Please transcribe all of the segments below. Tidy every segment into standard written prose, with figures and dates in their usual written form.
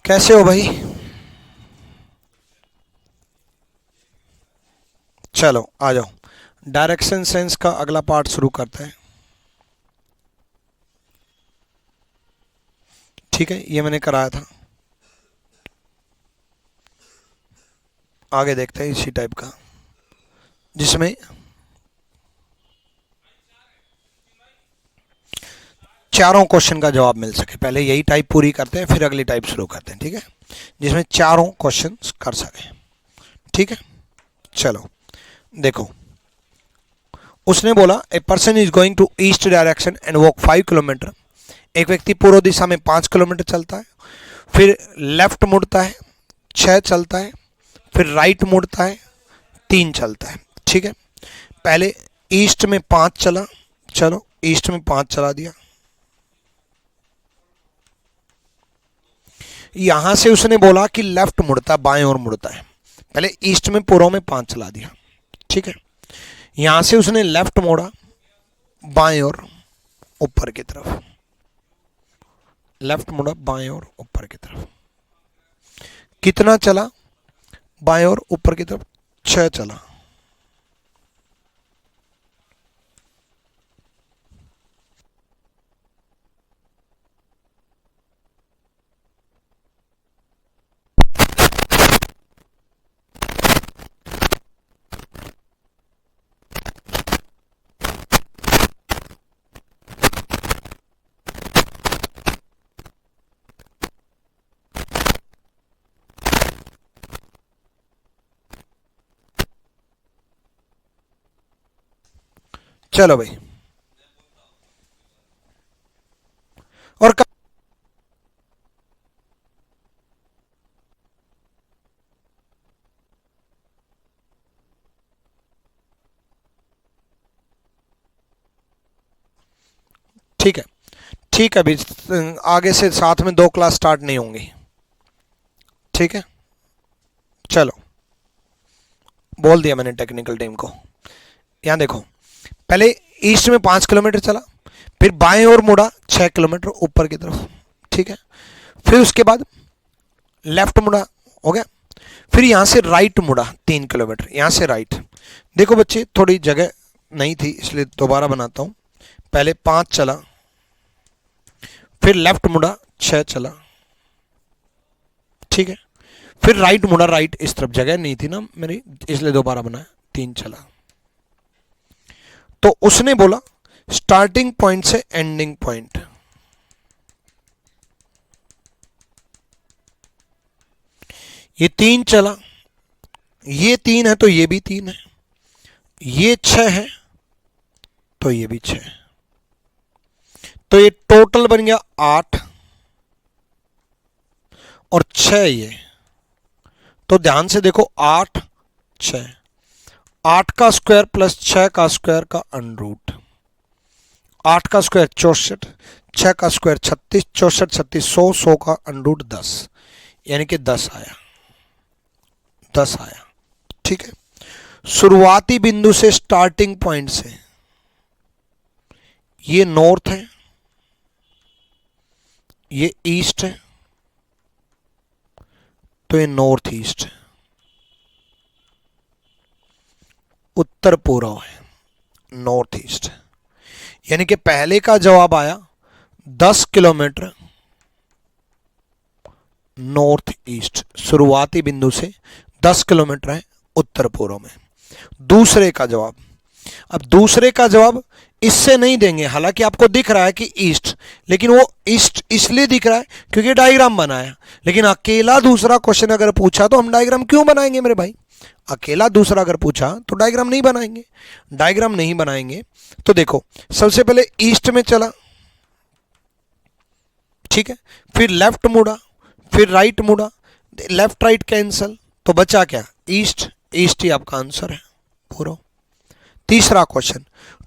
कैसे हो भाई? चलो आ जाओ, डायरेक्शन सेंस का अगला पार्ट शुरू करते हैं। ठीक है, ये मैंने कराया था। आगे देखते हैं इसी टाइप का, जिसमें चारों क्वेश्चन का जवाब मिल सके। पहले यही टाइप पूरी करते हैं, फिर अगली टाइप शुरू करते हैं। ठीक है, जिसमें चारों क्वेश्चन कर सके। ठीक है, चलो देखो। उसने बोला a person is going to east direction and walk 5 kilometre. एक व्यक्ति पूर्व दिशा में 5 किलोमीटर चलता है, फिर लेफ्ट मुड़ता है 6 चलता है, फिर राइट मुड़ता है 3 चलता है। ठीक है, पहले ईस्ट में 5 चला। चलो ईस्ट में 5 चला दिया। यहां से उसने बोला कि लेफ्ट मुड़ता, बाएं ओर मुड़ता है। पहले ईस्ट में पूर्व में 5 चला दिया। ठीक है, यहां से उसने लेफ्ट मोड़ा बाएं ओर ऊपर की तरफ, लेफ्ट मुड़ा बाएं ओर ऊपर की तरफ। कितना चला बाएं ओर ऊपर की तरफ? 6 चला। चलो भाई, और ठीक है, ठीक है अभी आगे से साथ में 2 क्लास स्टार्ट नहीं होंगी। ठीक है, चलो बोल दिया मैंने टेक्निकल टीम को। यहां देखो, पहले ईस्ट में 5 किलोमीटर चला, फिर बाएं ओर मुड़ा 6 किलोमीटर ऊपर की तरफ। ठीक है, फिर उसके बाद लेफ्ट मुड़ा, हो गया। फिर यहां से राइट मुड़ा 3 किलोमीटर, यहां से राइट। देखो बच्चे, थोड़ी जगह नहीं थी इसलिए दोबारा बनाता हूं। पहले 5 चला, फिर लेफ्ट मुड़ा 6 चला। ठीक है, फिर राइट मुड़ा, राइट इस तरफ जगह नहीं थी ना मेरी, इसलिए दोबारा बनाया। 3 चला। तो उसने बोला स्टार्टिंग पॉइंट से एंडिंग पॉइंट, ये 3 चला, ये 3 है तो ये भी 3 है, ये 6 है तो ये भी 6 है, तो ये टोटल बन गया 8 और 6 ये। तो ध्यान से देखो, 8 6, 8 का स्क्वायर प्लस 6 का स्क्वायर का अनरूट। 8 का स्क्वायर 64, 6 का स्क्वायर 36, 64 36 100, 100 का अनरूट 10, यानी कि 10 आया, 10 आया। ठीक है, शुरुआती बिंदु से स्टार्टिंग पॉइंट से ये नॉर्थ है, ये ईस्ट है, तो ये नॉर्थ ईस्ट है, उत्तर पूर्व है, नॉर्थ ईस्ट है। यानी कि पहले का जवाब आया 10 किलोमीटर नॉर्थ ईस्ट, शुरुआती बिंदु से 10 किलोमीटर है उत्तर पूर्व में। दूसरे का जवाब, अब दूसरे का जवाब इससे नहीं देंगे, हालांकि आपको दिख रहा है कि ईस्ट, लेकिन वो ईस्ट इसलिए दिख रहा है क्योंकि डायग्राम बनाया। लेकिन अकेला दूसरा क्वेश्चन अगर पूछा तो हम डायग्राम क्यों बनाएंगे मेरे भाई? अकेला दूसरा अगर पूछा तो डायग्राम नहीं बनाएंगे। डायग्राम नहीं बनाएंगे तो देखो, सबसे पहले ईस्ट में चला, ठीक है, फिर लेफ्ट मुड़ा, फिर राइट मुड़ा, लेफ्ट राइट कैंसल, तो बचा क्या? ईस्ट। ईस्ट ही आपका आंसर है पूरा। तीसरा क्वेश्चन,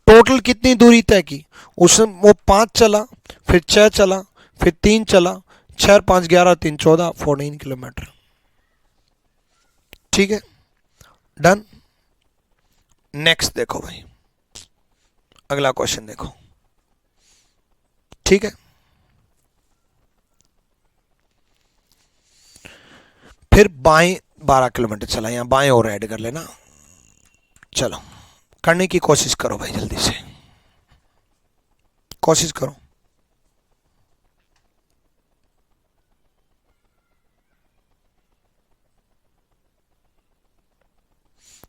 टोटल कितनी दूरी तय की? उसमें वो 5 चला, फिर 6 चला, फिर 3 चला, 6 5 11 3 14, 14 किलोमीटर। ठीक है, डन। नेक्स्ट देखो भाई, अगला क्वेश्चन देखो। ठीक है, फिर बाएं 12 किलोमीटर चला, यहाँ बाएं और ऐड कर लेना। चलो करने की कोशिश करो भाई, जल्दी से कोशिश करो।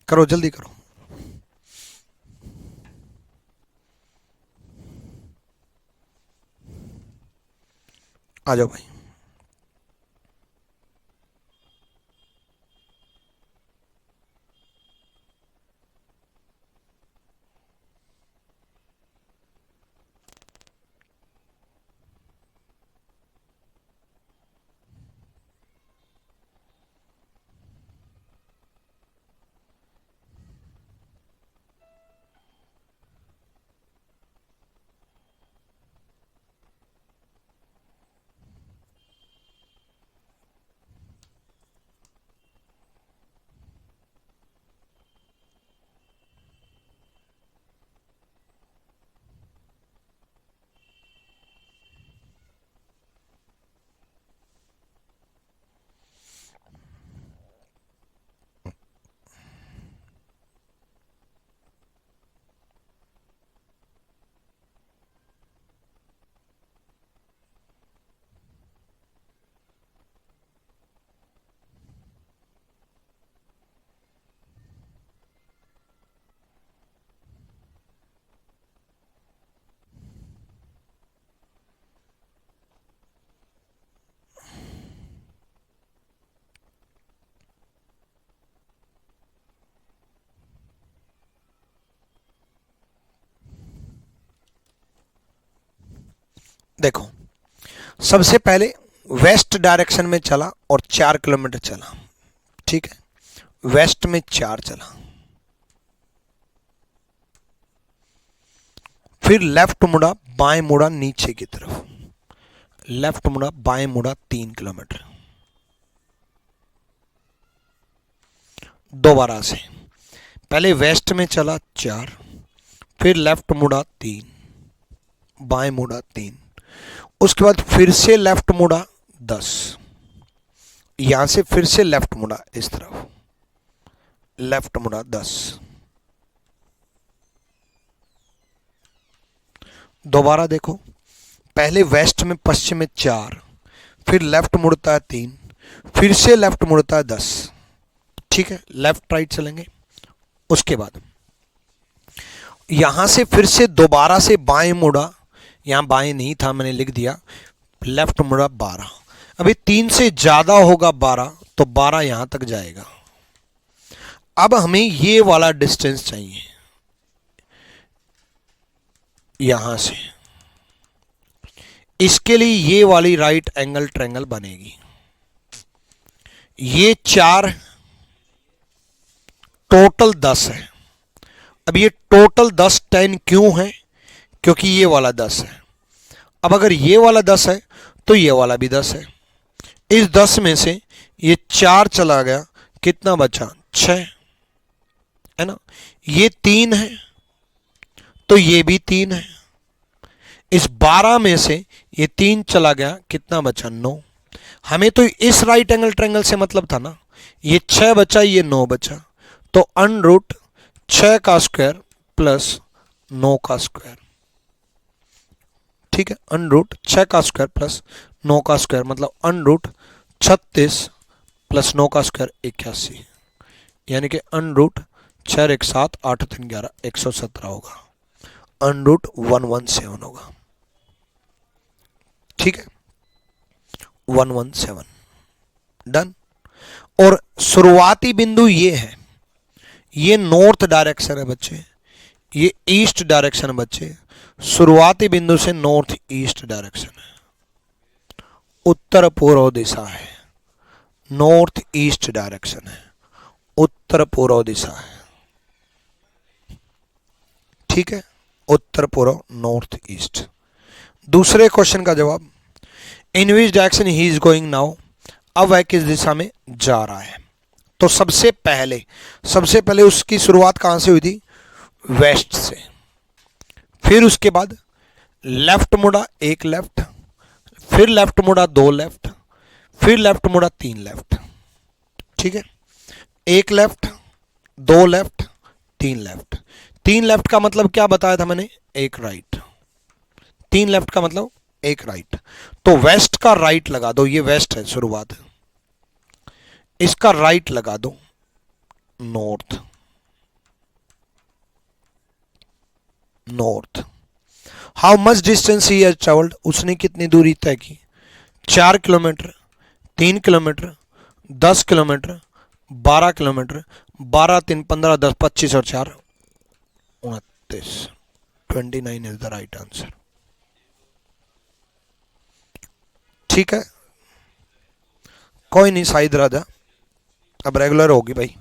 करो जल्दी करो। आ जाओ भाई। देखो सबसे पहले वेस्ट डायरेक्शन में चला और 4 किलोमीटर चला, ठीक है, वेस्ट में 4 चला। फिर लेफ्ट मुड़ा, बाएं मुड़ा नीचे की तरफ, लेफ्ट मुड़ा बाएं मुड़ा 3 किलोमीटर। दोबारा से पहले वेस्ट में चला 4, फिर लेफ्ट मुड़ा 3, बाएं मुड़ा 3, उसके बाद फिर से लेफ्ट मुड़ा 10, यहां से फिर से लेफ्ट मुड़ा इस तरफ, लेफ्ट मुड़ा 10। दोबारा देखो, पहले वेस्ट में पश्चिम में 4, फिर लेफ्ट मुड़ता है 3, फिर से लेफ्ट मुड़ता है 10, ठीक है, लेफ्ट राइट चलेंगे। उसके बाद यहां से फिर से दोबारा से बाएं मुड़ा, यहां बाएं नहीं था मैंने लिख दिया, लेफ्ट मुड़ा 12। अभी 3 से ज्यादा होगा 12 तो 12 यहां तक जाएगा। अब हमें ये वाला डिस्टेंस चाहिए, यहां से इसके लिए ये वाली राइट एंगल ट्रायंगल बनेगी। ये 4 टोटल 10 है। अब ये टोटल 10 10 क्यों है? क्योंकि ये वाला 10 है। अब अगर ये वाला 10 है तो ये वाला भी 10 है। इस 10 में से ये 4 चला गया, कितना बचा? 6 है ना। ये 3 है तो ये भी 3 है। इस 12 में से ये 3 चला गया, कितना बचा? 9। हमें तो इस राइट एंगल ट्रायंगल से मतलब था ना, ये 6 बचा, ये 9 बचा, तो अंडर रूट 6 का स्क्वायर प्लस 9 का स्क्वायर, ठीक है, अंडर रूट 6 का स्क्वायर प्लस 9 का स्क्वायर, मतलब अंडर रूट 36 प्लस 9 का स्क्वायर 81, यानी कि अंडर रूट 6 1 7 8 3 11 117 होगा, अंडर रूट 117 होगा, ठीक है, 117 डन। और शुरुआती बिंदु ये है, ये नॉर्थ डायरेक्शन है बच्चे, ये ईस्ट डायरेक्शन है बच्चे, शुरुआती बिंदु से नॉर्थ ईस्ट डायरेक्शन है, उत्तर पूर्व दिशा है, नॉर्थ ईस्ट डायरेक्शन है, उत्तर पूर्व दिशा है, ठीक है, उत्तर पूर्व नॉर्थ ईस्ट। दूसरे क्वेश्चन का जवाब, in which direction he is going now, अब वह किस दिशा में जा रहा है। तो सबसे पहले उसकी शुरुआत कहां से हुई थी? वेस्ट से। फिर उसके बाद लेफ्ट मुड़ा 1 लेफ्ट, फिर लेफ्ट मुड़ा 2 लेफ्ट, फिर लेफ्ट मुड़ा 3 लेफ्ट, ठीक है, एक लेफ्ट, दो लेफ्ट, तीन लेफ्ट। तीन लेफ्ट का मतलब क्या बताया था मैंने, एक राइट। तीन लेफ्ट का मतलब एक राइट। तो वेस्ट का राइट लगा दो, ये वेस्ट है शुरुआत, इसका राइट लगा दो north. North. How much distance he has travelled, उसने कितनी दूरी तय की, 4 किलोमीटर, 3 किलोमीटर, 10 किलोमीटर, 12 किलोमीटर। 12 3 15 10 25 और 4 29। 29 इज द राइट आंसर। ठीक है, कोई नहीं शाहिद राजा, अब रेगुलर होगी भाई।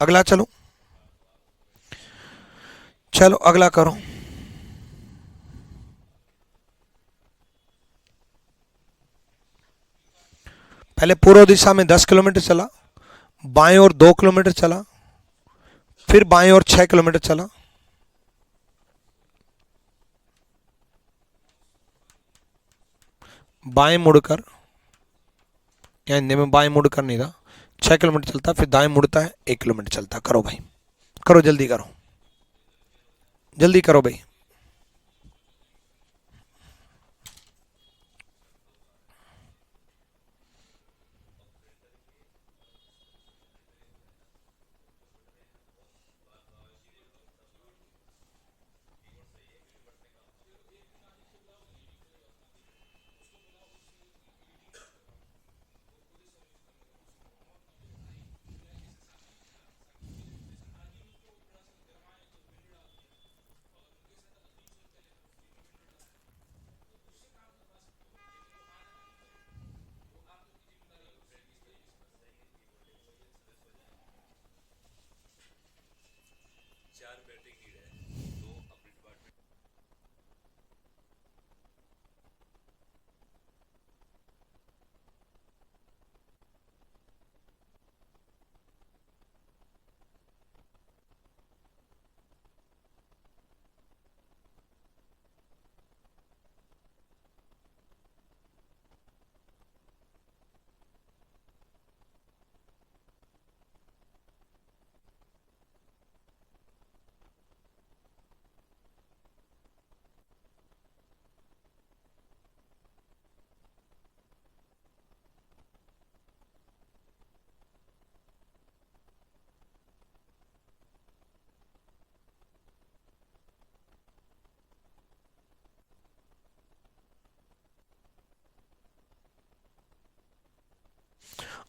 अगला चलो, चलो अगला करो। पहले पूर्व दिशा में 10 किलोमीटर चला, बाएं ओर 2 किलोमीटर चला, फिर बाएं ओर 6 किलोमीटर चला, बाएं मुड़कर, या हिंदी में बाएं मुड़कर नहीं था, 6 किलोमीटर चलता, फिर दाएं मुड़ता है, 1 किलोमीटर चलता। करो भाई, करो जल्दी करो, जल्दी करो भाई।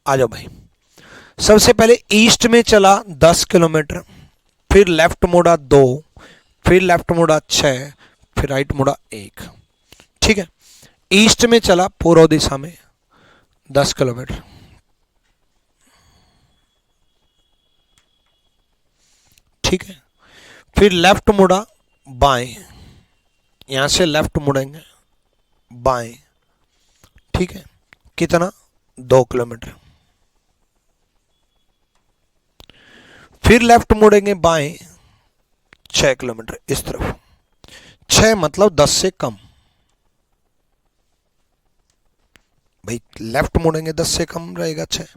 आ जाओ भाई। सबसे पहले ईस्ट में चला 10 किलोमीटर, फिर लेफ्ट मुड़ा 2, फिर लेफ्ट मुड़ा 6, फिर राइट मुड़ा 1। ठीक है, ईस्ट में चला पूर्व दिशा में 10 किलोमीटर, ठीक है, फिर लेफ्ट मुड़ा बाएं, यहां से लेफ्ट मुड़ेंगे बाएं, ठीक है, कितना, 2 किलोमीटर, फिर लेफ्ट मुड़ेंगे बाएं 6 किलोमीटर इस तरफ। 6 मतलब 10 से कम भाई, लेफ्ट मोड़ेंगे 10 से कम रहेगा 6।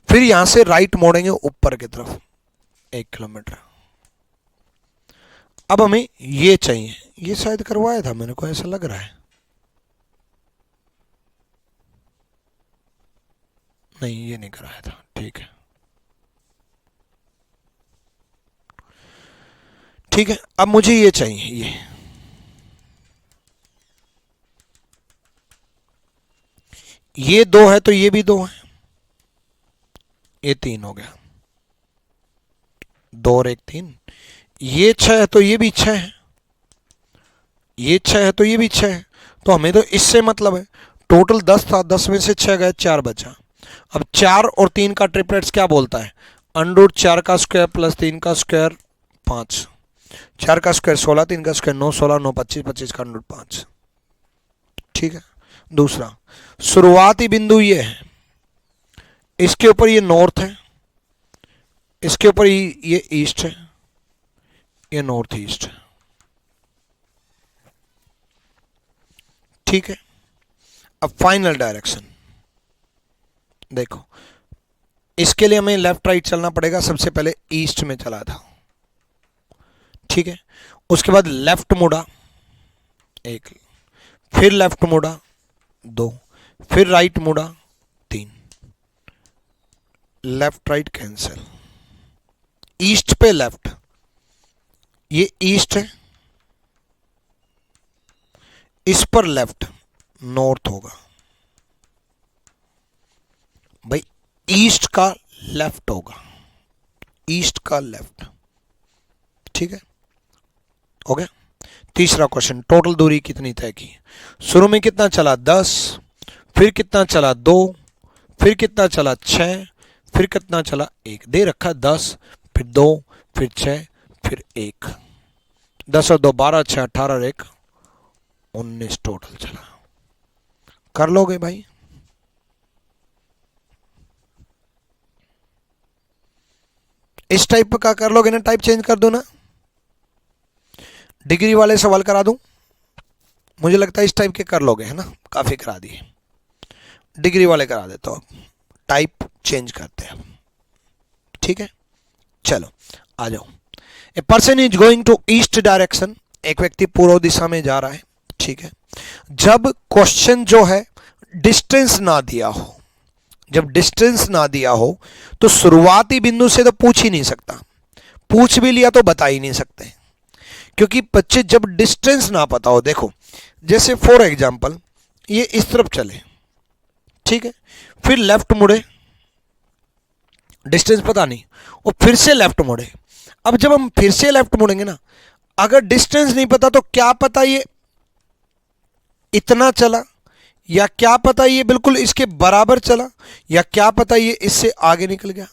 फिर यहां से राइट मोड़ेंगे ऊपर की तरफ 1 किलोमीटर। अब हमें ये चाहिए, ये शायद करवाया था मेरे को ऐसा लग रहा है, नहीं ये नहीं कराया था, ठीक है, ठीक है। अब मुझे ये चाहिए, ये 2 है तो ये भी 2 है, ये 3 हो गया, 2 और 1 3। ये 6 है तो ये भी 6 है, ये 6 है तो ये भी 6 है, तो हमें तो इससे मतलब है। टोटल 10 था, 10 में से 6 गए, 4 बचा। अब 4 और 3 का ट्रिपलेट्स क्या बोलता है, अंडर 4 का स्क्वायर प्लस 3 का स्क्वायर 5। 4 का स्क्वायर 16, 3 का स्क्वायर 9, 16 9 25, 25 का अंडर 5। ठीक है, दूसरा शुरुआती बिंदु ये है, इसके ऊपर ये नॉर्थ है, इसके ऊपर ये ईस्ट है, ये नॉर्थ ईस्ट है। ठीक है, अब फाइनल डायरेक्शन देखो, इसके लिए हमें लेफ्ट राइट चलना पड़ेगा। सबसे पहले ईस्ट में चला था, ठीक है, उसके बाद लेफ्ट मुड़ा एक, फिर लेफ्ट मुड़ा दो, फिर राइट मुड़ा तीन, लेफ्ट राइट कैंसिल, ईस्ट पे लेफ्ट, ये ईस्ट है, इस पर लेफ्ट नॉर्थ होगा भाई, ईस्ट का लेफ्ट होगा, ईस्ट का लेफ्ट, ठीक है, हो गया। तीसरा क्वेश्चन, टोटल दूरी कितनी तय की? शुरू में कितना चला 10, फिर कितना चला 2, फिर कितना चला 6, फिर कितना चला 1, दे रखा 10, फिर 2, फिर 6, फिर 1, 10 और 2 12, 6 18 और 1 19 टोटल चला। कर लोगे भाई? इस टाइप का कर लोगे ना? टाइप चेंज कर दो ना, डिग्री वाले सवाल करा दूं? मुझे लगता है इस टाइप के कर लोगे, है ना? काफी करा दिए, डिग्री वाले करा देता हूं, टाइप चेंज करते हैं, ठीक है। चलो आ जाओ। A person is going to east direction, एक व्यक्ति पूर्व दिशा में जा रहा है, ठीक है। जब क्वेश्चन जो है डिस्टेंस ना दिया हो, जब डिस्टेंस ना दिया हो तो शुरुआती बिंदु से तो पूछ ही नहीं सकता, पूछ भी लिया तो बता ही नहीं सकते, क्योंकि बच्चे जब डिस्टेंस ना पता हो, देखो जैसे फॉर एग्जांपल ये इस तरफ चले, ठीक है, फिर लेफ्ट मुड़े, डिस्टेंस पता नहीं, और फिर से लेफ्ट मुड़े। अब जब हम फिर से लेफ्ट मुड़ेंगे ना, अगर डिस्टेंस नहीं पता तो क्या पता ये इतना चला, या क्या पता ये बिल्कुल इसके बराबर चला, या क्या पता ये इससे आगे निकल गया।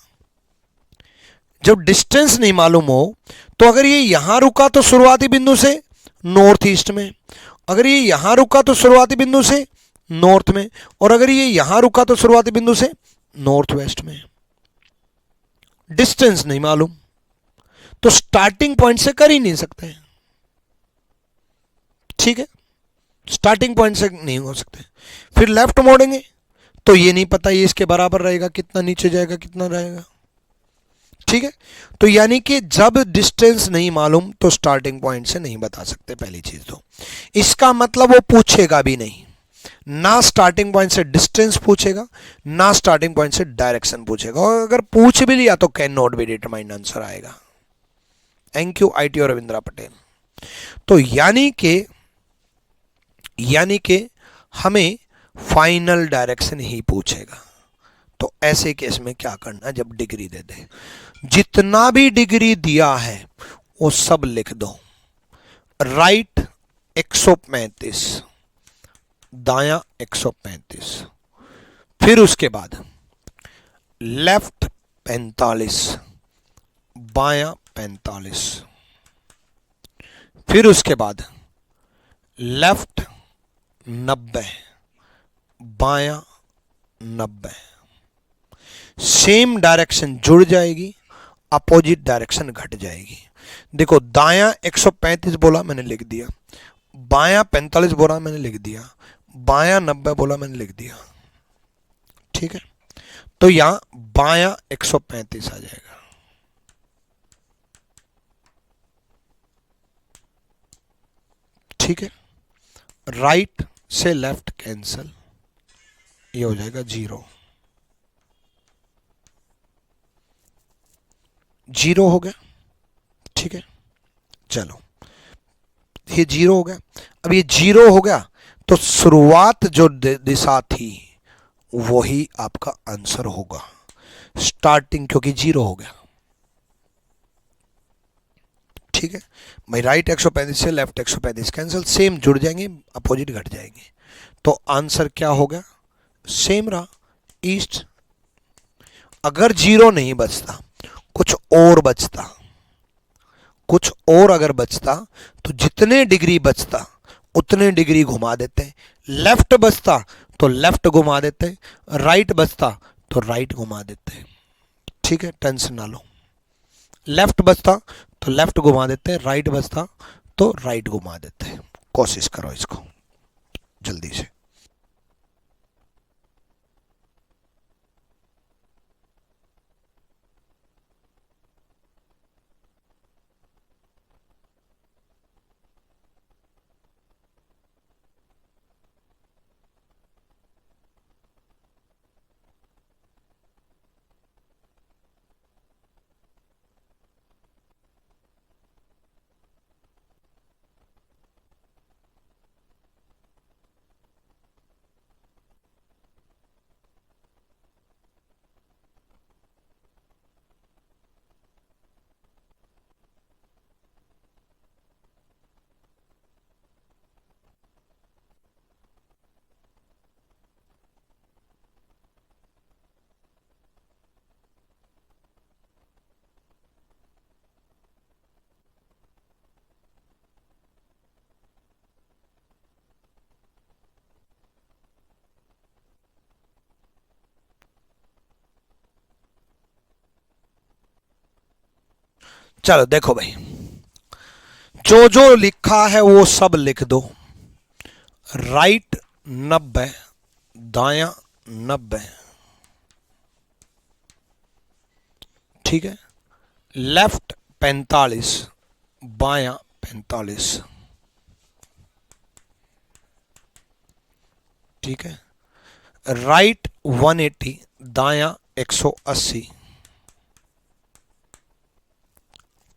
जब डिस्टेंस नहीं मालूम हो तो अगर ये यहां रुका तो शुरुआती बिंदु से नॉर्थ ईस्ट में, अगर ये यहां रुका तो शुरुआती बिंदु से नॉर्थ में, और अगर ये यहां रुका तो शुरुआती बिंदु से नॉर्थ वेस्ट में। डिस्टेंस नहीं मालूम तो स्टार्टिंग पॉइंट से कर ही नहीं सकते, ठीक है, स्टार्टिंग पॉइंट से नहीं हो सकते। फिर लेफ्ट मोड़ेंगे तो ये नहीं पता ये इसके बराबर रहेगा, कितना नीचे जाएगा कितना रहेगा, ठीक है। तो यानी कि जब डिस्टेंस नहीं मालूम तो स्टार्टिंग पॉइंट से नहीं बता सकते, पहली चीज तो। इसका मतलब वो पूछेगा भी नहीं, ना स्टार्टिंग पॉइंट से डिस्टेंस पूछेगा, ना स्टार्टिंग पॉइंट से डायरेक्शन पूछेगा, और अगर पूछ भी लिया तो cannot be determined answer आएगा। Thank you ITO Ravindra Patel. तो यानी कि हमें फाइनल डायरेक्शन ही पूछेगा। तो ऐसे केस में क्या करना, जब डिग्री दे दे, जितना भी डिग्री दिया है वो सब लिख दो। राइट 135, दायां 135, फिर उसके बाद लेफ्ट 45, बायां 45, फिर उसके बाद लेफ्ट 90, बायां 90, सेम डायरेक्शन जुड़ जाएगी, अपोजिट डायरेक्शन घट जाएगी। देखो दायां 135 बोला मैंने लिख दिया, बायां 45 बोला मैंने लिख दिया, बायां 90 बोला मैंने लिख दिया, ठीक है। तो यहां बायां 135 आ जाएगा, ठीक है। राइट से लेफ्ट कैंसल, ये हो जाएगा 0, 0 हो गया, ठीक है। चलो ये 0 हो गया। अब ये 0 हो गया तो शुरुआत जो दिशा थी वही आपका आंसर होगा, स्टार्टिंग, क्योंकि 0 हो गया, ठीक है भाई। राइट 135 से लेफ्ट 135 कैंसिल, सेम जुड़ जाएंगे, अपोजिट घट जाएंगे, तो आंसर क्या हो गया, सेम रहा, ईस्ट। अगर 0 नहीं बचता, कुछ और बचता, कुछ और अगर बचता तो जितने डिग्री बचता उतने डिग्री घुमा देते। लेफ्ट बचता तो लेफ्ट घुमा देते, राइट बचता तो राइट घुमा देते, ठीक है, टेंशन ना लो। लेफ्ट बचता तो लेफ्ट घुमा देते, राइट बचता तो राइट घुमा देते। कोशिश करो इसको जल्दी से। चलो देखो भाई, जो जो लिखा है वो सब लिख दो। राइट 90, दाया 90, ठीक है। लेफ्ट 45, बाया 45, ठीक है। राइट 180, दाया 180,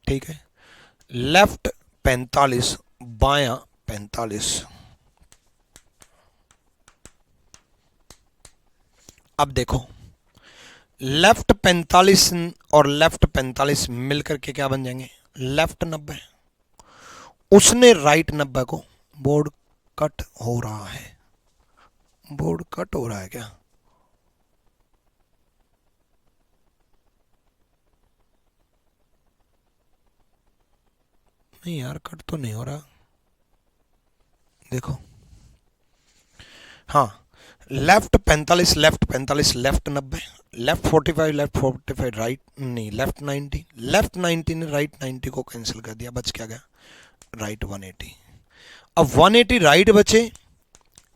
ठीक है। लेफ्ट 45, बाया 45। अब देखो, लेफ्ट 45 और लेफ्ट 45 मिलकर के क्या बन जाएंगे, लेफ्ट 90। उसने राइट 90 को, बोर्ड कट हो रहा है, बोर्ड कट हो रहा है क्या? नहीं यार, कट तो नहीं हो रहा, देखो। हाँ, left 45, left 45, left 90, left 45, left 45, right नहीं, लेफ्ट 90, लेफ्ट 90 ने राइट 90 को कैंसिल कर दिया, बच क्या गया, राइट 180। अब 180 राइट बचे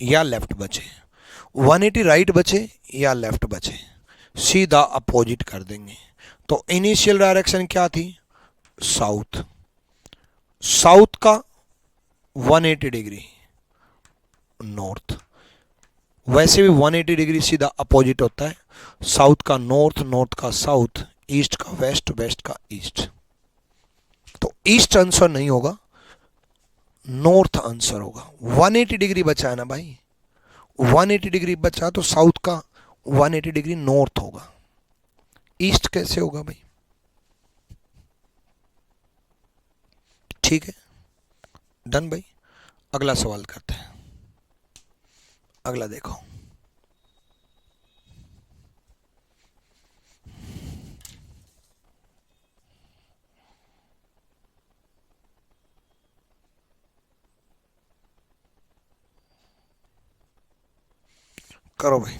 या लेफ्ट बचे, 180 राइट बचे या लेफ्ट बचे, सीधा अपोजिट कर देंगे। तो इनिशियल डायरेक्शन क्या थी, साउथ, साउथ का 180 डिग्री नॉर्थ, वैसे भी 180 डिग्री सीधा अपोजिट होता है, साउथ का नॉर्थ, नॉर्थ का साउथ, ईस्ट का वेस्ट, वेस्ट का ईस्ट। तो ईस्ट आंसर नहीं होगा, नॉर्थ आंसर होगा। 180 डिग्री बचा है ना भाई, 180 डिग्री बचा तो साउथ का 180 डिग्री नॉर्थ होगा, ईस्ट कैसे होगा भाई? ठीक है, डन भाई। अगला सवाल करते हैं, अगला देखो। करो भाई।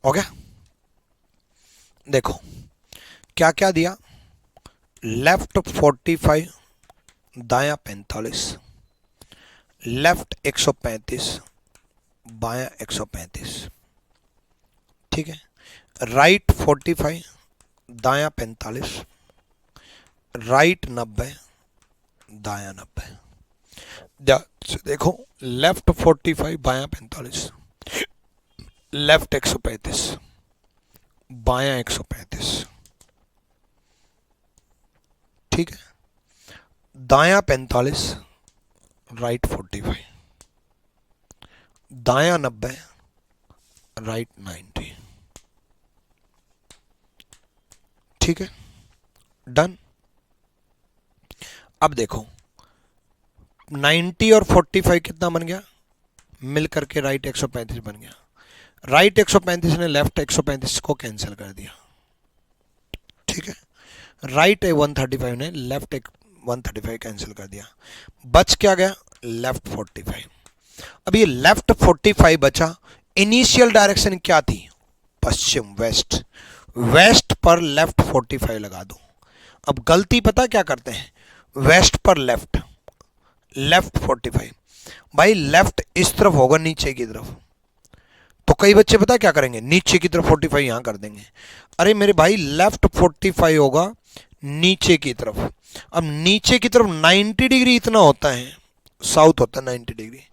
हो गया, देखो क्या क्या दिया, लेफ्ट 45, दाया 45, लेफ्ट 135, बाया 135, ठीक है। राइट 45, दाया 45, राइट 90, दाया 90। देखो, लेफ्ट 45, बाया 45, लेफ्ट 135, बाया 135, ठीक है। दाया 45, राइट 45, दाया 90, राइट 90, ठीक है, डन। अब देखो, 90 और 45 कितना बन गया, मिलकर के राइट 135 बन गया। राइट 135 ने लेफ्ट 135 को कैंसिल कर दिया, ठीक है। राइट 135 ने लेफ्ट 135 कैंसिल कर दिया, बच क्या गया, लेफ्ट 45। अब ये लेफ्ट 45 बचा, इनिशियल डायरेक्शन क्या थी, पश्चिम, वेस्ट, वेस्ट पर लेफ्ट 45 लगा दो। अब गलती पता क्या करते हैं, वेस्ट पर लेफ्ट, लेफ्ट 45, भाई लेफ्ट इस तरफ होगा नीचे की तरफ, तो कई बच्चे पता क्या करेंगे, नीचे की तरफ 45 यहां कर देंगे। अरे मेरे भाई लेफ्ट 45 होगा नीचे की तरफ। अब नीचे की तरफ 90 डिग्री इतना होता है, साउथ होता है 90 डिग्री,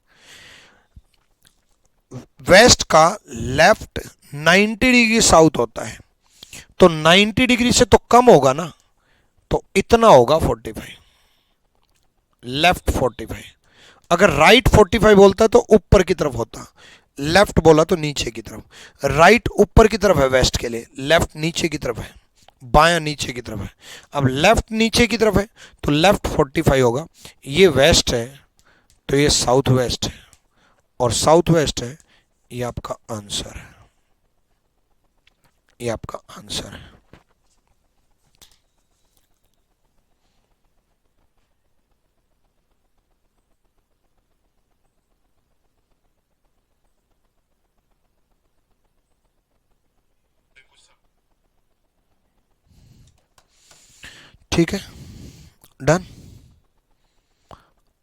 वेस्ट का लेफ्ट 90 डिग्री साउथ होता है, तो 90 डिग्री से तो कम होगा ना, तो इतना होगा 45, लेफ्ट 45। अगर राइट 45 बोलता है तो ऊपर की तरफ होता, लेफ्ट बोला तो नीचे की तरफ। राइट ऊपर की तरफ है वेस्ट के लिए, लेफ्ट नीचे की तरफ है, बायां नीचे की तरफ है। अब लेफ्ट नीचे की तरफ है तो लेफ्ट 45 होगा, ये वेस्ट है तो ये साउथ वेस्ट है, और साउथ वेस्ट है, ये आपका आंसर है, ये आपका आंसर है। ठीक है, डन,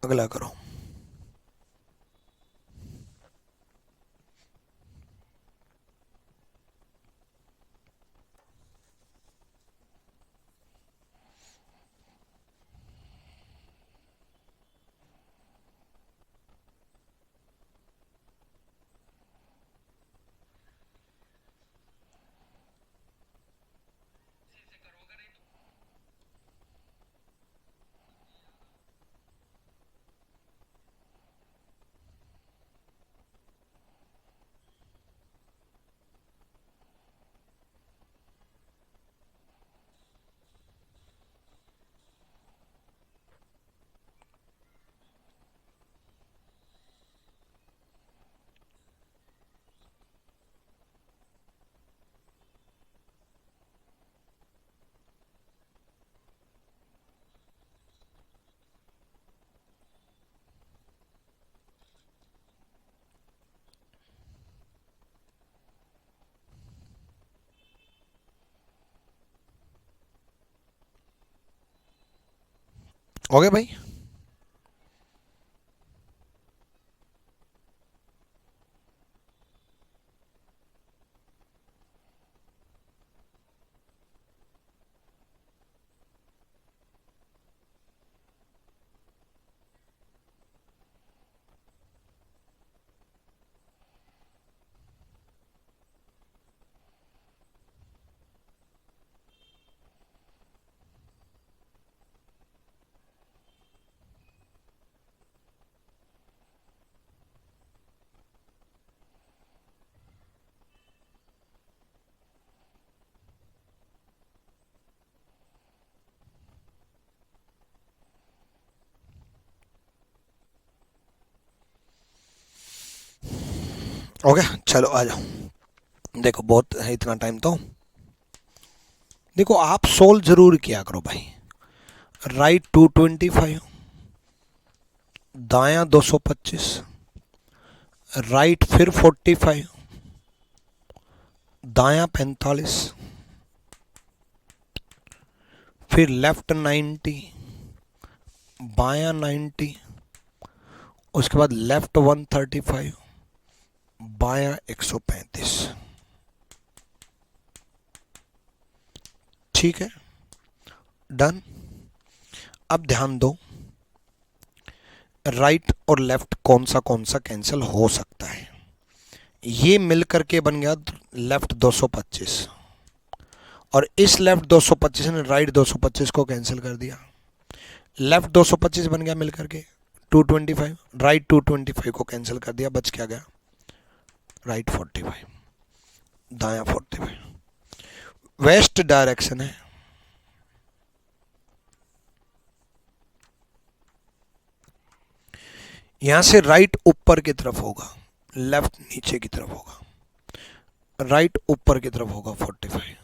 अगला करो। हो गया भाई। हो गया, चलो आ जाओ। देखो बहुत है इतना टाइम तो, देखो आप सोल्व जरूर किया करो भाई। राइट 225, दायां 225, राइट फिर 45, दायां 45, फिर लेफ्ट 90, बायां 90, उसके बाद लेफ्ट 135, बायां 135। ठीक है, डन। अब ध्यान दो, राइट और लेफ्ट कौन सा कैंसिल हो सकता है। ये मिलकर के बन गया लेफ्ट 225, और इस लेफ्ट 225 ने राइट 225 को कैंसिल कर दिया। लेफ्ट 225 बन गया मिलकर के 225, राइट 225 को कैंसिल कर दिया, बच क्या गया, राइट 45, दायां 45। वेस्ट डायरेक्शन है, यहां से राइट ऊपर की तरफ होगा, लेफ्ट नीचे की तरफ होगा, राइट ऊपर की तरफ होगा 45,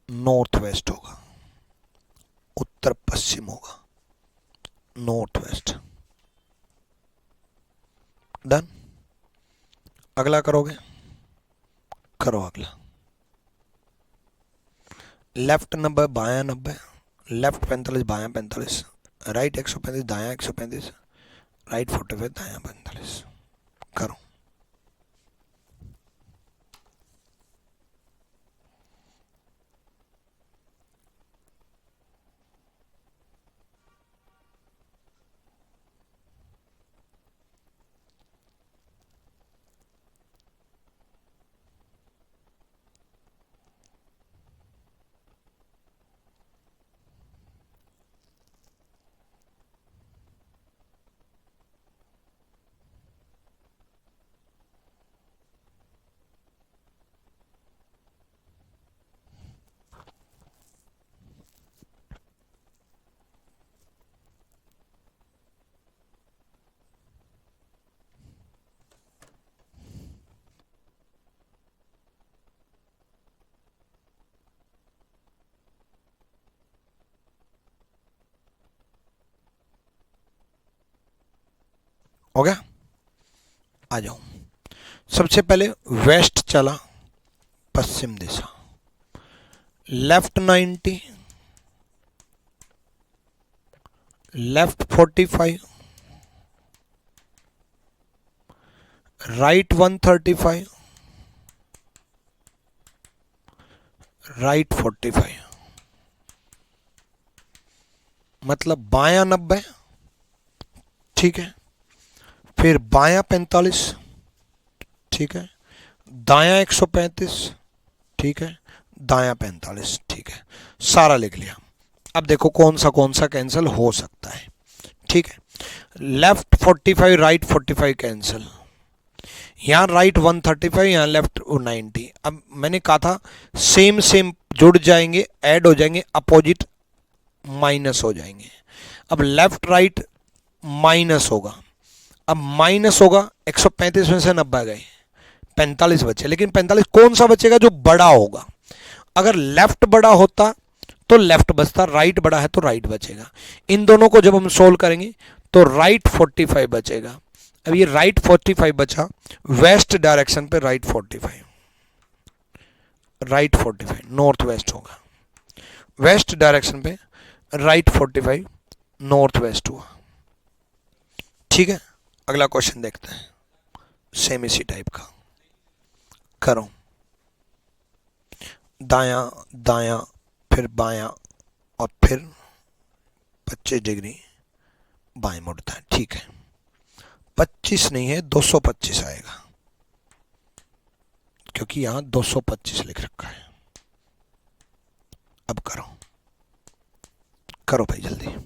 नॉर्थ वेस्ट होगा, उत्तर पश्चिम होगा, नॉर्थ वेस्ट। डन। अगला करोगे, करो अगला। लेफ्ट 90, बायां 90, लेफ्ट 45, बायां 45, राइट 135, दायां 135, राइट 45, दायां 45। करो। हो गया? आ जाओ। सबसे पहले वेस्ट चला, पश्चिम दिशा, लेफ्ट 90, लेफ्ट 45, राइट 135, राइट 45। मतलब बायां 90, ठीक है, फिर बायां 45, ठीक है, दायां 135, ठीक है, दायां 45, ठीक है, सारा लिख लिया। अब देखो कौन सा कैंसिल हो सकता है। ठीक है, लेफ्ट 45, राइट 45 कैंसिल, यहाँ राइट 135, यहाँ लेफ्ट 90। अब मैंने कहा था सेम सेम जुड़ जाएंगे, ऐड हो जाएंगे, अपोजिट माइनस हो जाएंगे। अब लेफ्ट राइट माइनस होगा, अब माइनस होगा, 135 में से 90 गए, 45 बचे, लेकिन 45 कौन सा बचेगा? जो बड़ा होगा। अगर लेफ्ट बड़ा होता तो लेफ्ट बचता, राइट बड़ा है तो राइट बचेगा। इन दोनों को जब हम सोल्व करेंगे तो राइट 45 बचेगा। अब ये राइट 45 बचा, वेस्ट डायरेक्शन पे राइट 45, राइट 45 नॉर्थ वेस्ट होगा, वेस्ट डायरेक्शन पे राइट 45 नॉर्थ वेस्ट हुआ। ठीक है, अगला क्वेश्चन देखते हैं, सेम इसी टाइप का। करो, दायां दायां, फिर बायां, और फिर 25 डिग्री बाएं मुड़ता है। ठीक है, 25 नहीं है, 225 आएगा, क्योंकि यहां 225 लिख रखा है। अब करो, करो भाई जल्दी।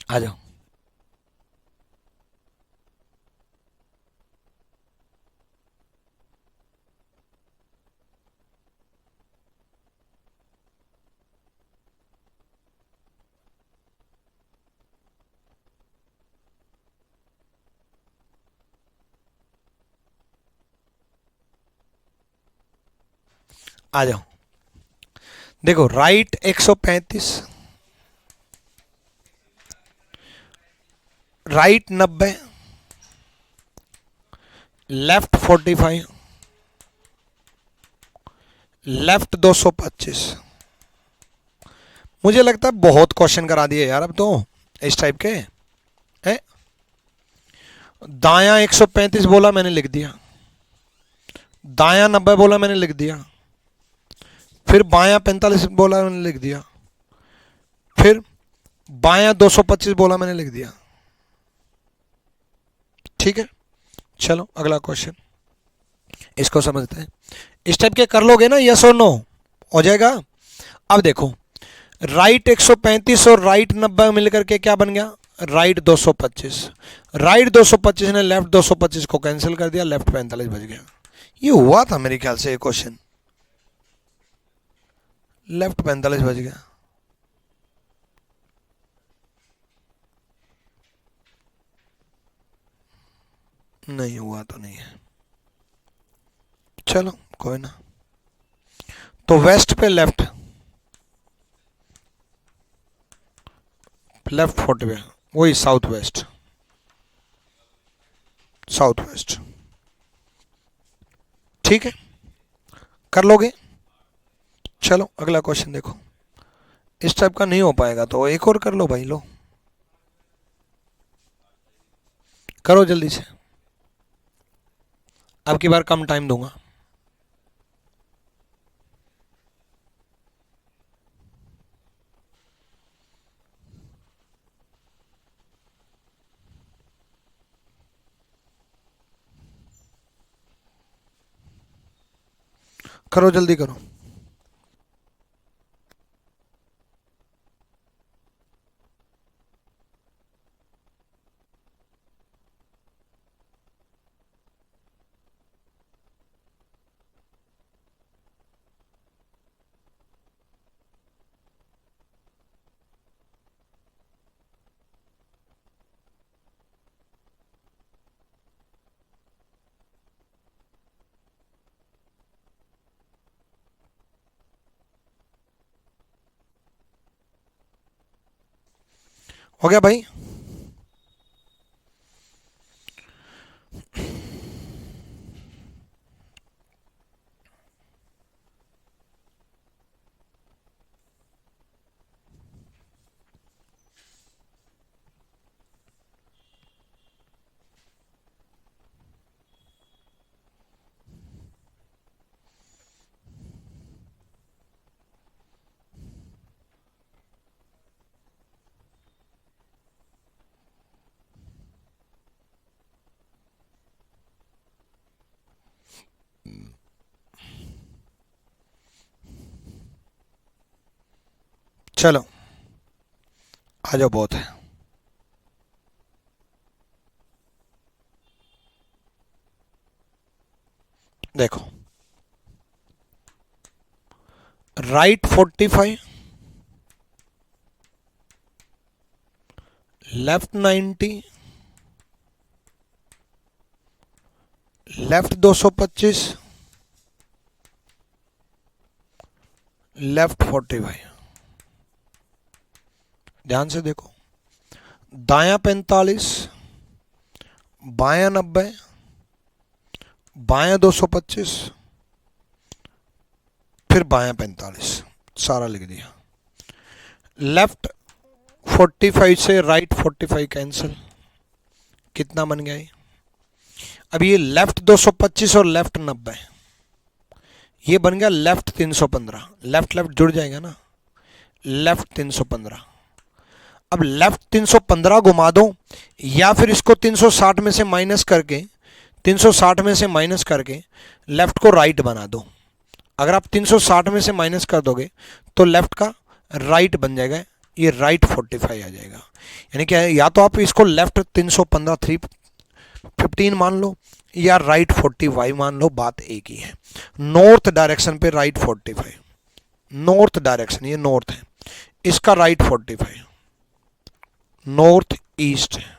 आ जाओ। आ जाओ। देखो राइट 135, राइट 90, लेफ्ट 45, लेफ्ट 225। मुझे लगता है बहुत क्वेश्चन करा दिए यार अब तो इस टाइप के है। दायां 135 बोला मैंने लिख दिया, दायां 90 बोला मैंने लिख दिया, फिर बायां 45 बोला मैंने लिख दिया, फिर बायां 225 बोला मैंने लिख दिया। ठीक है, चलो अगला क्वेश्चन, इसको समझते हैं। इस टाइप के कर लोगे ना, यस और नो हो जाएगा। अब देखो राइट 135 और राइट 90 मिलकर के क्या बन गया, राइट 225। राइट 225 ने लेफ्ट 225 को कैंसिल कर दिया, लेफ्ट 45 बच गया। ये हुआ था मेरे ख्याल से ये क्वेश्चन, लेफ्ट 45 बच गया। नहीं हुआ तो नहीं है, चलो कोई ना। तो वेस्ट पे लेफ्ट, लेफ्ट 40 पे वही साउथ वेस्ट, साउथ वेस्ट। ठीक है, कर लोगे। चलो अगला क्वेश्चन देखो, इस टाइप का नहीं हो पाएगा तो एक और कर लो भाई, लो करो जल्दी से, अब की बार कम टाइम दूंगा। करो जल्दी करो। हो गया भाई। चलो आ जाओ, बहुत है। देखो राइट 45, लेफ्ट 90, लेफ्ट 225, लेफ्ट 45। ध्यान से देखो, दायां 45, बायां 90, बायां 225, फिर बायां 45, सारा लिख दिया। लेफ्ट 45 से राइट 45 कैंसिल, कितना बन गया ये। अब ये लेफ्ट 225 और लेफ्ट 90, ये बन गया लेफ्ट 315। लेफ्ट लेफ्ट जुड़ जाएगा ना, लेफ्ट 315। अब लेफ्ट 315 घुमा दो, या फिर इसको 360 में से माइनस करके, 360 में से माइनस करके लेफ्ट को राइट बना दो। अगर आप 360 में से माइनस कर दोगे तो लेफ्ट का राइट बन जाएगा, ये राइट 45 आ जाएगा। यानी क्या है, या तो आप इसको लेफ्ट 315 315 मान लो या राइट 45 मान लो, बात एक ही है। नॉर्थ डायरेक्शन पे राइट 45, नॉर्थ डायरेक्शन, ये नॉर्थ है, इसका राइट 45, नॉर्थ ईस्ट है,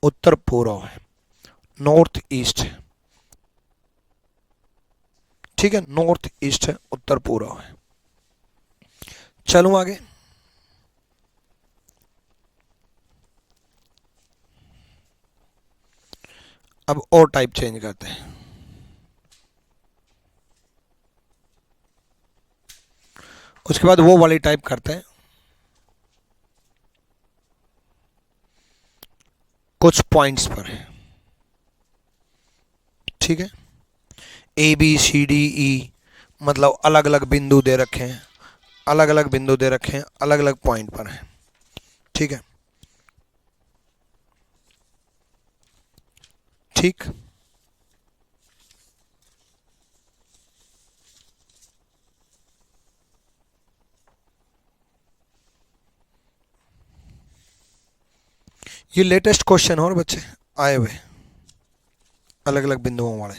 उत्तर पूर्व है, नॉर्थ ईस्ट है, ठीक है, नॉर्थ ईस्ट है, उत्तर पूर्व है। चलूं आगे। अब और टाइप चेंज करते हैं। उसके बाद वो वाली टाइप करते हैं, कुछ पॉइंट्स पर है, ठीक है। A B C D E मतलब अलग अलग बिंदु दे रखे हैं, अलग अलग बिंदु दे रखे हैं, अलग अलग पॉइंट पर हैं, ठीक है। ठीक, ये लेटेस्ट क्वेश्चन और बच्चे आए हुए अलग अलग बिंदुओं वाले।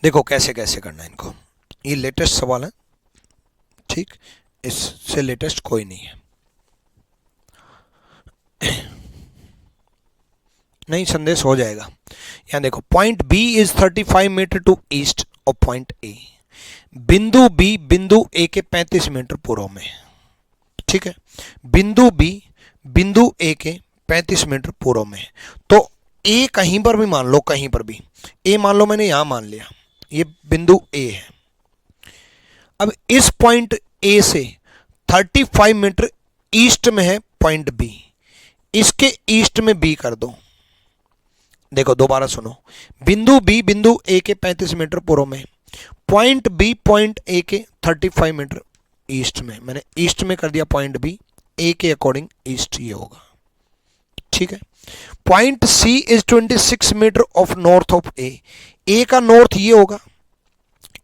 देखो कैसे कैसे करना है इनको, ये लेटेस्ट सवाल है, ठीक, इससे लेटेस्ट कोई नहीं है। नहीं, संदेश हो जाएगा। यहां देखो, point B is 35 metre to east of point A. बिंदु बी बिंदु ए के 35 मीटर पूर्व में, ठीक है। बिंदु बी बिंदु ए के 35 मीटर पूर्व में। तो ए कहीं पर भी मान लो, कहीं पर भी ए मान लो, मैंने यहां मान लिया, ये बिंदु ए है। अब इस पॉइंट ए से 35 मीटर ईस्ट में है पॉइंट बी, इसके ईस्ट में बी कर दो। देखो दोबारा सुनो, बिंदु बी बिंदु ए के 35 मीटर पूर्व में, पॉइंट बी पॉइंट ए के 35 मीटर ईस्ट में, मैंने ईस्ट में कर दिया पॉइंट बी, ए के अकॉर्डिंग ईस्ट ये होगा, ठीक है। Point C is 26 metre of north of A का नॉर्थ ये होगा,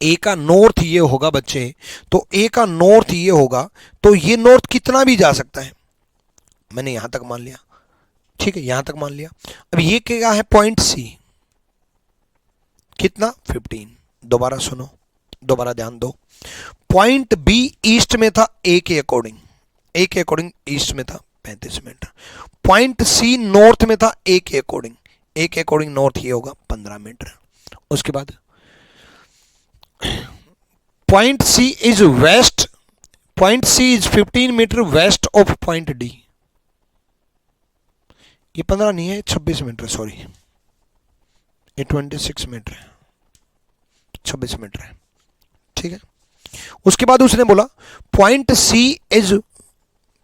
ए का नॉर्थ ये होगा बच्चे, तो ए का नॉर्थ ये होगा, तो ये नॉर्थ कितना भी जा सकता है, मैंने यहां तक मान लिया, ठीक है, यहां तक मान लिया। अब ये क्या है, पॉइंट सी कितना 15। दोबारा सुनो, दोबारा ध्यान दो, पॉइंट बी ईस्ट में था ए के अकॉर्डिंग, ए के अकॉर्डिंग ईस्ट में था 35 मीटर। पॉइंट सी नॉर्थ में था ए के अकॉर्डिंग, ए के अकॉर्डिंग नॉर्थ ये होगा 15 मीटर। उसके बाद point C is west, point C is 15 metre west of point D. ये 15 नहीं है, 26 मीटर, सॉरी, ये 26 मीटर है, 26 मीटर है, ठीक है। उसके बाद उसने बोला point C is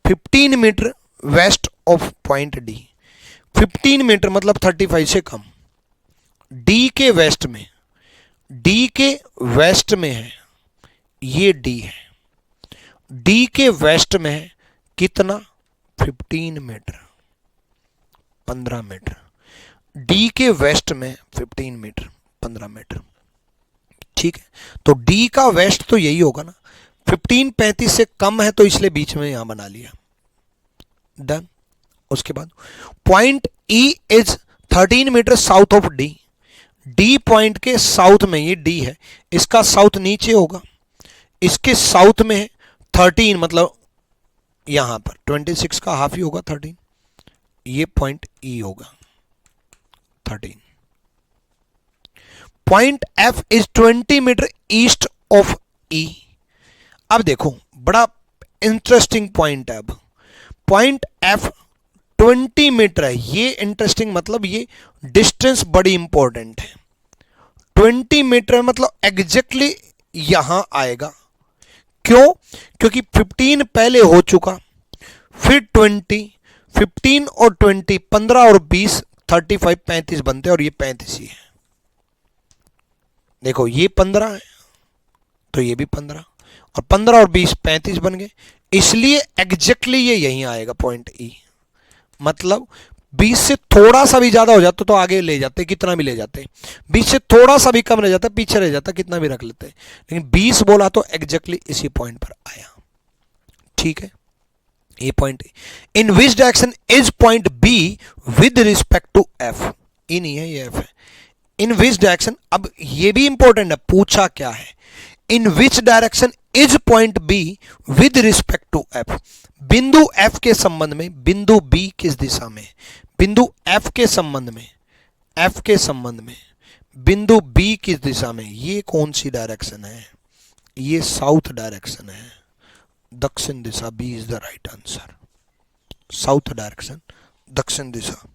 15 metre west of point D. 15 metre मतलब 35 से कम, डी के वेस्ट में, डी के वेस्ट में है, ये डी है, डी के वेस्ट में है कितना 15 मीटर, 15 मीटर, डी के वेस्ट में 15 मीटर 15 मीटर, ठीक है। तो डी का वेस्ट तो यही होगा ना, 15 35 से कम है तो इसलिए बीच में यहां बना लिया, डन। उसके बाद point E is 13 metre south of D. D point के साउथ में, ये डी है, इसका साउथ नीचे होगा, इसके साउथ में है 13, मतलब यहां पर 26 का हाफ ही होगा 13, ये पॉइंट ई होगा 13। Point F is 20 metre east of E. अब देखो बड़ा इंटरेस्टिंग पॉइंट है। अब पॉइंट एफ 20 मीटर है, ये इंटरेस्टिंग मतलब ये डिस्टेंस बड़ी इंपॉर्टेंट है। 20 मीटर मतलब एग्जैक्टली यहां आएगा, क्यों, क्योंकि 15 पहले हो चुका, फिर 20, 15 और 20 15 और 20 35 35 बनते हैं, और ये 35 ही है। देखो ये 15 है तो ये भी 15, और 15 और 20 35 बन गए, इसलिए एग्जैक्टली ये यहीं आएगा पॉइंट ई। मतलब 20 से थोड़ा सा भी ज्यादा हो जाता तो आगे ले जाते, कितना भी ले जाते, 20 से थोड़ा सा भी कम रह जाता पीछे रह जाता, कितना भी रख लेते, लेकिन 20 बोला तो एग्जैक्टली इसी पॉइंट पर आया। ठीक है, ये point. In which direction is point B with respect to F, E नहीं है, ये एफ है। इन विच डायरेक्शन, अब ये भी इंपॉर्टेंट है, पूछा क्या है, in which direction is point B with respect to F. बिंदु एफ के संबंध में बिंदु बी किस दिशा में, बिंदु एफ के संबंध में, एफ के संबंध में बिंदु बी किस दिशा में, ये कौन सी डायरेक्शन है, ये साउथ डायरेक्शन है, दक्षिण दिशा, B is the right answer, south direction, दक्षिण दिशा।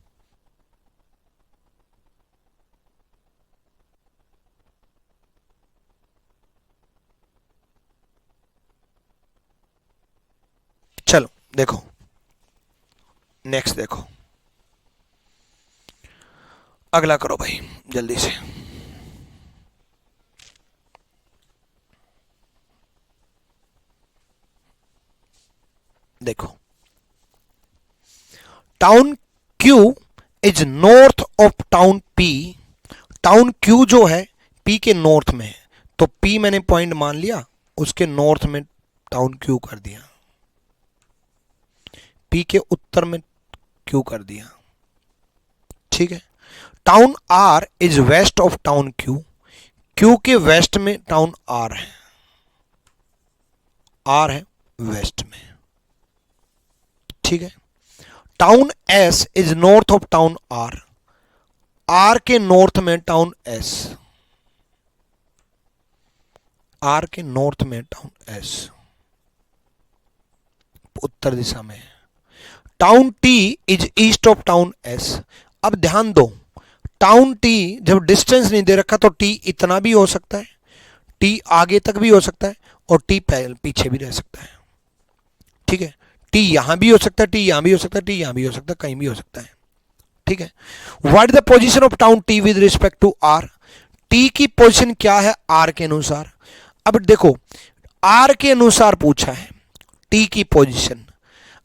चलो देखो नेक्स्ट, देखो अगला करो भाई जल्दी से। देखो, town Q is north of town P, town Q जो है पी के नॉर्थ में है, तो पी मैंने पॉइंट मान लिया, उसके नॉर्थ में टाउन क्यू कर दिया, पी के उत्तर में क्यू कर दिया, ठीक है। Town R is west of town Q, Q के वेस्ट में टाउन आर है, आर है वेस्ट में, ठीक है। Town S is north of town R, R के नॉर्थ में टाउन एस, आर के नॉर्थ में टाउन एस, उत्तर दिशा में। Town T is east of town S. अब ध्यान दो, टाउन टी जब डिस्टेंस नहीं दे रखा तो टी इतना भी हो सकता है, टी आगे तक भी हो सकता है, और टी पीछे भी रह सकता है, ठीक है। टी यहां भी हो सकता है, टी यहां भी हो सकता है, टी यहां भी हो सकता है, कहीं भी हो सकता है, ठीक है। What is the position of town T with respect to R, T की पोजीशन क्या है आर के अनुसार। अब देखो, आर के अनुसार पूछा है टी की पोजीशन,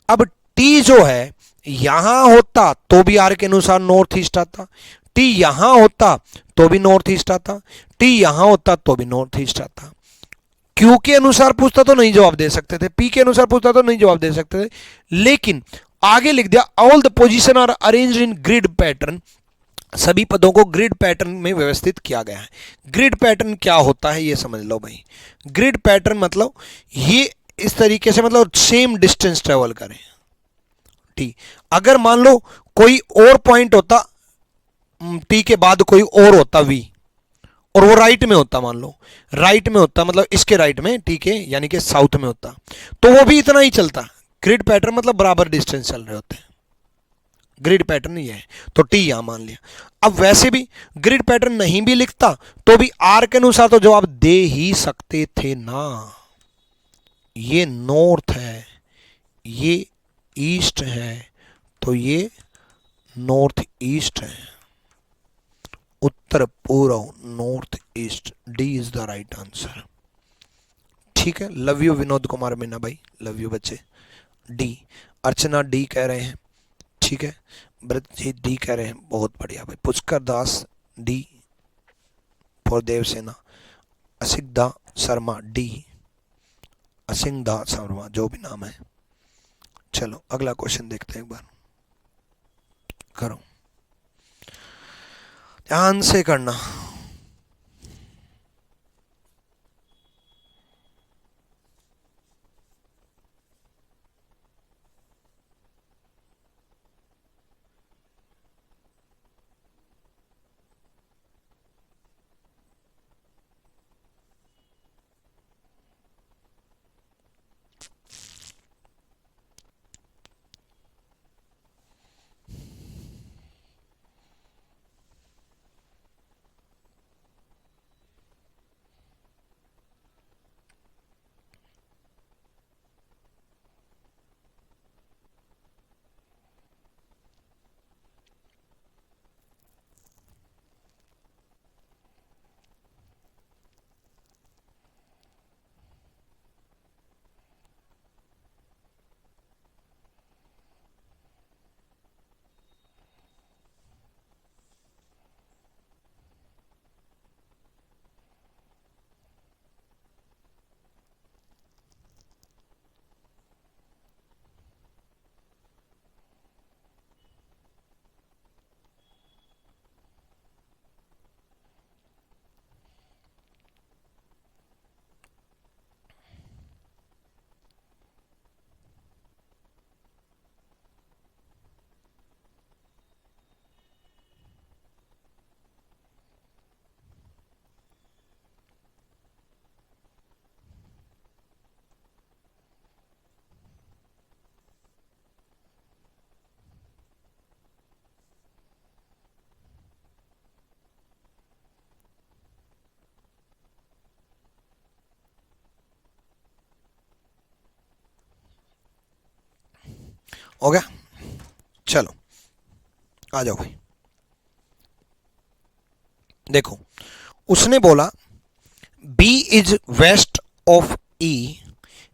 अब टी जो है यहां होता तो भी आर के अनुसार नॉर्थ ईस्ट आता, टी यहां होता तो भी नॉर्थ ईस्ट आता, टी यहां होता तो भी नॉर्थ ईस्ट आता। क्यू के अनुसार पूछता तो नहीं जवाब दे सकते थे, पी के अनुसार पूछता तो नहीं जवाब दे सकते थे, लेकिन आगे लिख दिया all the position are arranged in grid pattern, सभी पदों को ग्रिड पैटर्न में व्यवस्थित किया गया है। ग्रिड पैटर्न क्या होता है ये समझ लो भाई, ग्रिड पैटर्न मतलब ये इस तरीके से, मतलब सेम डिस्टेंस ट्रेवल करें, टी। अगर मान लो कोई और पॉइंट होता टी के बाद कोई और होता वी, और वो राइट में होता, मान लो राइट में होता, मतलब इसके राइट में टी के यानी कि साउथ में होता, तो वो भी इतना ही चलता। ग्रिड पैटर्न मतलब बराबर डिस्टेंस चल रहे होते हैं, ग्रिड पैटर्न ये है, तो टी यहां मान लिया। अब वैसे भी ग्रिड पैटर्न नहीं भी लिखता तो भी आर के अनुसार तो जवाब दे ही सकते थे ना, ये नॉर्थ है, ये ईस्ट है, तो ये नॉर्थ ईस्ट है, उत्तर पूर्व north east, D is the right answer, ठीक है। लव यू विनोद कुमार मीना भाई, लव यू बच्चे। डी, अर्चना डी कह रहे हैं, ठीक है। ब्रतजीत डी कह रहे हैं, बहुत बढ़िया भाई। Pushkar Das D for Devsena, Asigdha Sharma D, Asingda Sharma जो भी नाम है। चलो अगला क्वेश्चन देखते हैं एक बार, करो ध्यान से करना। हो गया? चलो आ जाओ भाई। देखो उसने बोला B is west of E,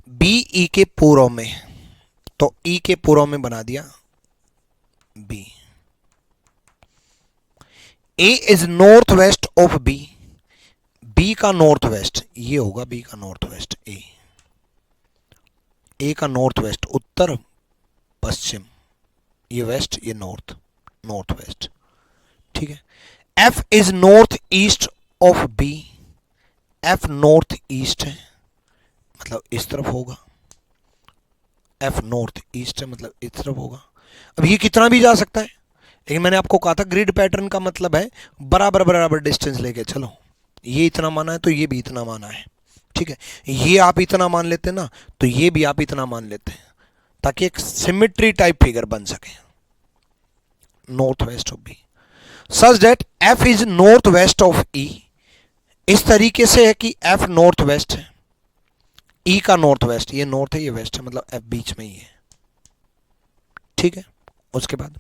B E के पूर्व में, तो ई के पूर्व में बना दिया B. A is north west of B, B का नॉर्थ वेस्ट ये होगा, बी का नॉर्थ वेस्ट ए का नॉर्थ वेस्ट उत्तर पश्चिम, ये वेस्ट ये नॉर्थ, नॉर्थ वेस्ट। ठीक है। F is north east of B, F north east है मतलब इस तरफ होगा, एफ नॉर्थ ईस्ट है मतलब इस तरफ होगा। अब ये कितना भी जा सकता है, लेकिन मैंने आपको कहा था ग्रिड पैटर्न का मतलब है बराबर बराबर डिस्टेंस लेके चलो, ये इतना माना है तो ये भी इतना माना है। ठीक है, ये आप इतना मान लेते ना तो ये भी आप इतना मान लेते हैं, ताकि एक सिमेट्री टाइप फिगर बन सके। North west of B such that F is north west of E, इस तरीके से है कि एफ नॉर्थ वेस्ट है, ई का नॉर्थ वेस्ट, ये नॉर्थ है ये वेस्ट है मतलब एफ बीच में ही है। ठीक है, उसके बाद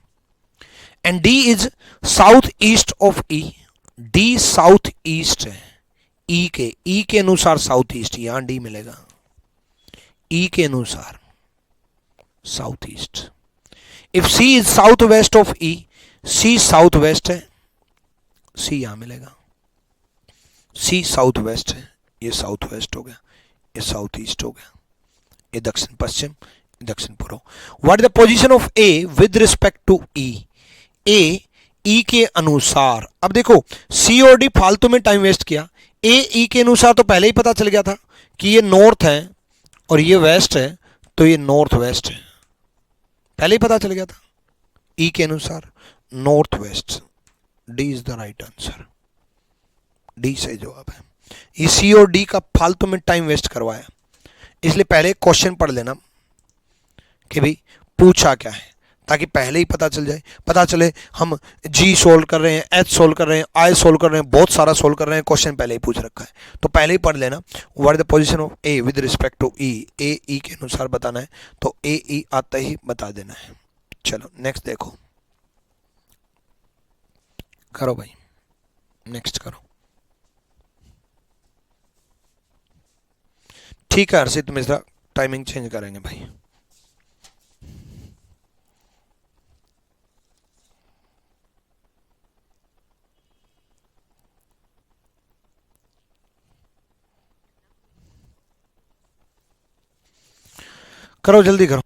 and D is south east of E, D south east है ई के अनुसार साउथ ईस्ट, यहां डी मिलेगा ई के अनुसार south east. If C is south west of E, C south west है, सी यहां मिलेगा, सी साउथ वेस्ट है, ये साउथ वेस्ट हो गया, ये साउथ ईस्ट हो गया, ये दक्षिण पश्चिम, दक्षिण पूर्व। What is the position of A with respect to E, A E के अनुसार। अब देखो सी और डी फालतू में टाइम वेस्ट किया, ए ई के अनुसार तो पहले ही पता चल गया था कि ये नॉर्थ है और ये वेस्ट है, तो ये नॉर्थ वेस्ट है, पहले ही पता चल गया था ई के अनुसार north west. D is the right answer, D सही जवाब है। ये सी और डी का फालतू में टाइम वेस्ट करवाया, इसलिए पहले क्वेश्चन पढ़ लेना कि भाई पूछा क्या है, ताकि पहले ही पता चल जाए, पता चले हम जी सोल्व कर रहे हैं, एच सोल्व कर रहे हैं, आई सोल्व कर रहे हैं, बहुत सारा सोल्व कर रहे हैं, क्वेश्चन पहले ही पूछ रखा है, तो पहले ही पढ़ लेना। What is the position of A with respect to E, A E के अनुसार बताना है, तो ए ई आता ही बता देना है। चलो नेक्स्ट देखो, करो भाई नेक्स्ट करो। ठीक है हर्षित मिश्रा, टाइमिंग चेंज करेंगे भाई। करो जल्दी करो।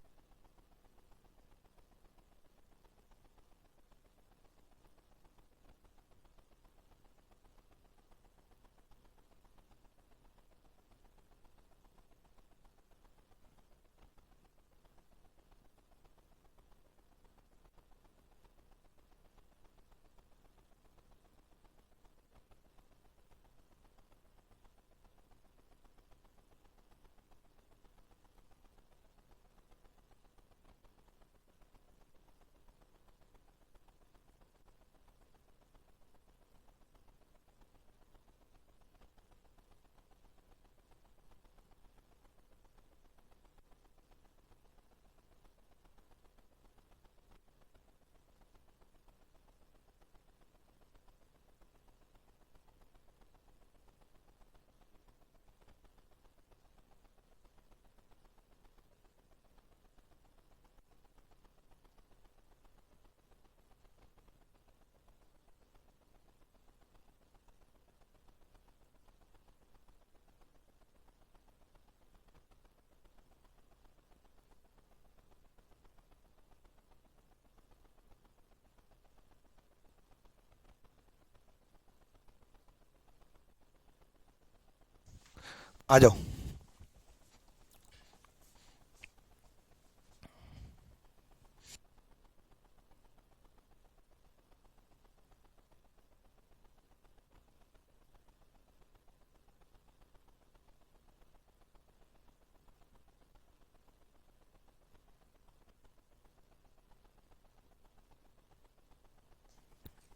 आ जाओ।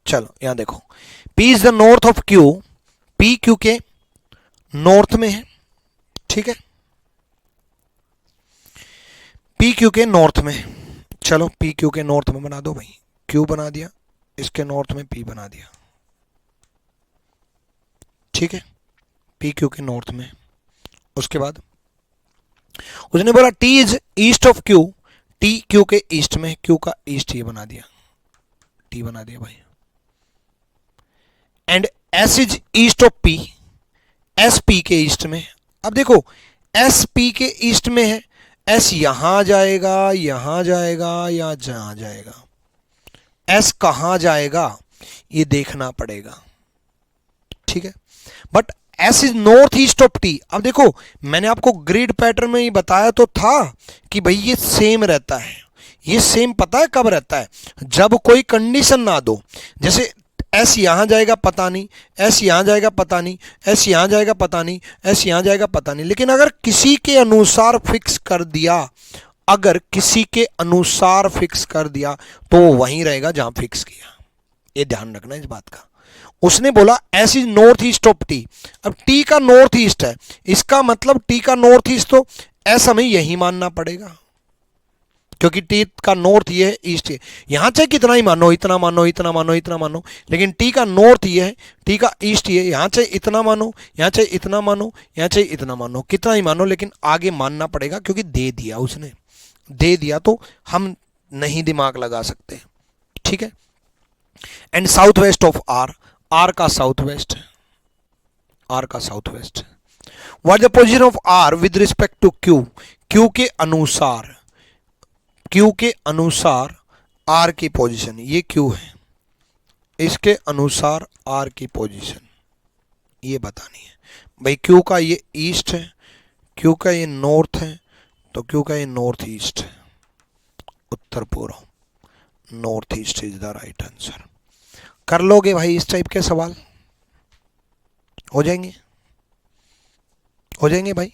चलो यहां देखो, P is the north of Q, P Q के नॉर्थ में है। ठीक है, P Q के नॉर्थ में। चलो पी क्यू के नॉर्थ में बना दो भाई, क्यू बना दिया, इसके नॉर्थ में पी बना दिया, ठीक है, पी क्यू के नॉर्थ में। उसके बाद उसने बोला T is east of Q, T Q के ईस्ट में, क्यू का ईस्ट ये बना दिया, टी बना दिया भाई। And S is east of P, S P के ईस्ट में। अब देखो एस पी के ईस्ट में है, एस यहां जाएगा, यहां जाएगा या जहां जाएगा, एस कहां जाएगा ये देखना पड़ेगा, ठीक है। But S is north east of T. अब देखो मैंने आपको ग्रिड पैटर्न में ही बताया तो था कि भाई ये सेम रहता है, ये सेम पता है कब रहता है, जब कोई कंडीशन ना दो। जैसे एस यहां जाएगा पता नहीं, एस यहां जाएगा पता नहीं, एस यहां जाएगा पता नहीं, एस यहां जाएगा पता नहीं, लेकिन अगर किसी के अनुसार फिक्स कर दिया, अगर किसी के अनुसार फिक्स कर दिया तो वो वहीं रहेगा जहां फिक्स किया। ये ध्यान रखना इस बात का। उसने बोला S is north east of T. अब टी का नॉर्थ ईस्ट है, इसका मतलब टी का नॉर्थ ईस्ट तो एस हमें यही मानना पड़ेगा, क्योंकि टी का नॉर्थ ये है, ईस्ट ये। यहां चाहे कितना ही मानो, इतना मानो, इतना मानो, इतना मानो, लेकिन टी का नॉर्थ ये है, टी का ईस्ट ये। यहां चाहे इतना मानो, यहां चाहे इतना मानो, यहां चाहे इतना मानो, कितना ही मानो, लेकिन आगे मानना पड़ेगा क्योंकि दे दिया उसने, दे दिया तो हम नहीं दिमाग लगा सकते, ठीक है। And south west of R, R का साउथ वेस्ट, आर का south west. What the position of R with respect to Q, Q के अनुसार, क्यू के अनुसार आर की पोजीशन, ये क्यू है, इसके अनुसार आर की पोजीशन ये बतानी है भाई। क्यू का ये ईस्ट है, क्यू का ये नॉर्थ है, तो क्यू का ये नॉर्थ ईस्ट है, उत्तर पूर्व, north east is the right answer. कर लोगे भाई इस टाइप के सवाल, हो जाएंगे, हो जाएंगे भाई।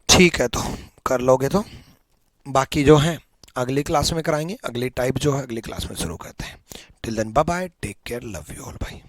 ठीक है, तो कर लोगे तो बाकी जो है अगली क्लास में कराएंगे, अगली टाइप जो है अगली क्लास में शुरू करते हैं। Till then bye bye, take care, love you all भाई।